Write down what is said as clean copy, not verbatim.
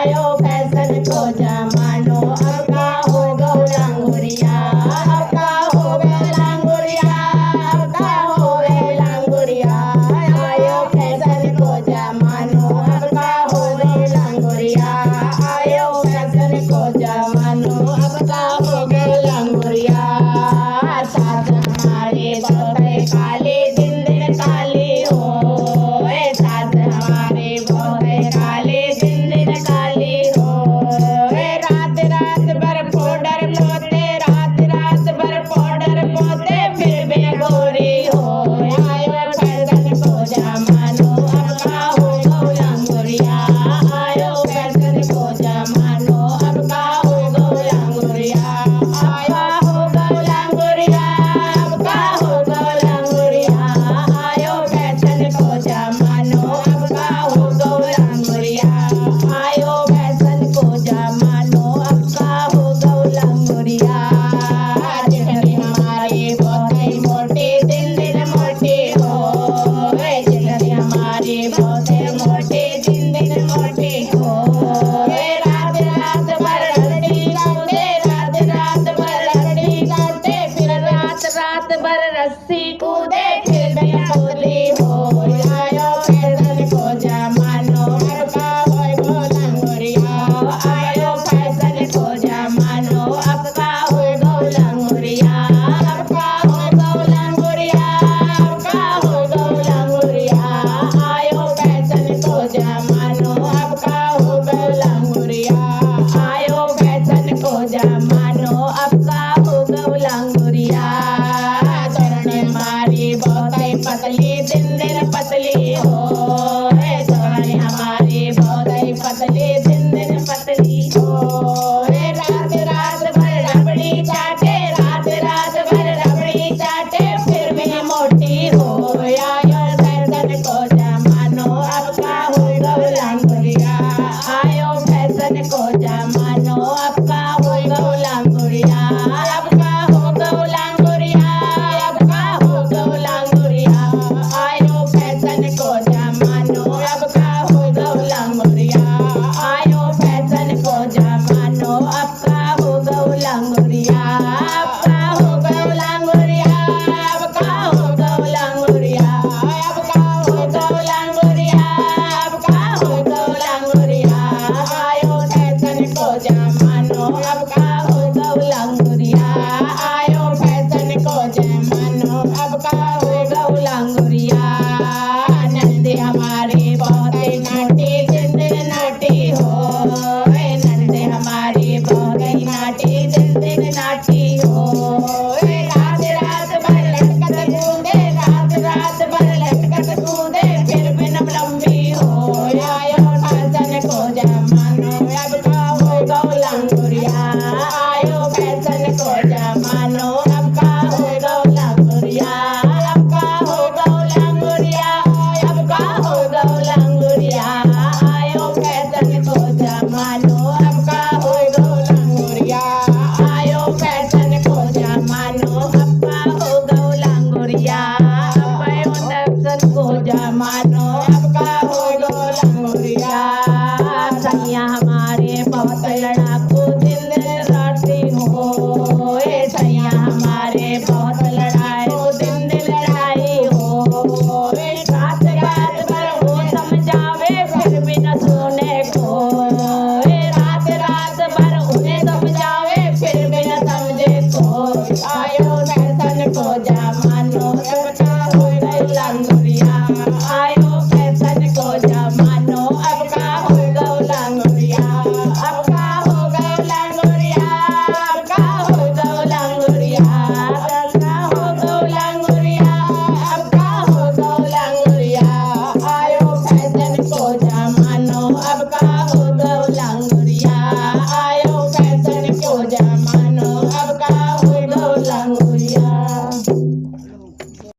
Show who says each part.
Speaker 1: आयो फैशन को जमानो, अब का हो गौ लंगोरिया, अब का हो गौ लंगोरिया, अब का हो गौ लंगोरिया। आयो फैशन को जमानो, अब का हो गौ लंगोरिया, आयो फैशन को जमानो, अब का हो गौ लंगोरिया। सास हमारे बहुत काले दिन दिन काली हो, सास हमारे बहुत काले दिन दिन काली हो। रात रात भर पाउडर पोते, रात रात भर पाउडर पोते, फिर भी गोरी हो। आयो फैशन को जमानो, अब का हो गौ लंगोरिया, आयो फैशन को जमानो, अब का हो गौ लंगोरिया, आया हो गौ लंगोरिया, अब का हो गौ लंगोरिया। आयो फैशन को जमानो, अब का हो गौ लंगोरिया, आयो फैशन को जमानो, अब का हो गौ लंगोरिया। चिकनी हमारी बहुत मोटी दिन दिन मोटी हो, चिकनी हमारी बहुत मोटी दिन दिन मोटी हो। रात रात भर लकड़ी काटे, रात रात भर लकड़ी काटे, फिर रात रात भर रस्सी कूदे, फिर भी कूदी हो। आयो फैशन को जमानो, अब का हो गौ लंगोरिया, आयो फैशन को जमानो, अब का हो गौ लंगोरिया, अब का हो गौ लंगोरिया, अब का हो गौ लंगोरिया। आयो फैशन को जमानो, अब का हो गौ लंगोरिया, आयो फैशन को जमानो, अब का हो गौ लंगोरिया। तोरने हमारी बहुत पतली दिन दिन पतली हो, तोरने हमारी बहुत पतली दिन दिन पतली हो। रात रात भर रबड़ी चाटे, रात रात भर रबड़ी चाटे, फिर भी मोटी हो। आयो फैशन को जमानो, अब का हो गौ लंगोरिया, आयो फैशन को जमानो, अब का हो गौ लंगोरिया, अब का हो गौ लंगोरिया, अब का हो गौ लंगोरिया। आयो फैशन को जमानो, अब का हो गौ लंगोरिया, आयो फैशन को जमानो, अब का हो गौ लंगोरिया, अब का हो गौ लंगोरिया, अब का हो गौ लंगोरिया, अब का हो गौ लंगोरिया, अब का हो गौ लंगोरिया। आयो फैशन को जमानो, अब का हो गौ लंगोरिया, आयो फैशन को जमानो, अब का हो गौ लंगोरिया। नंदी हमारी बहुत नाटी दिन दिन नाटी हो,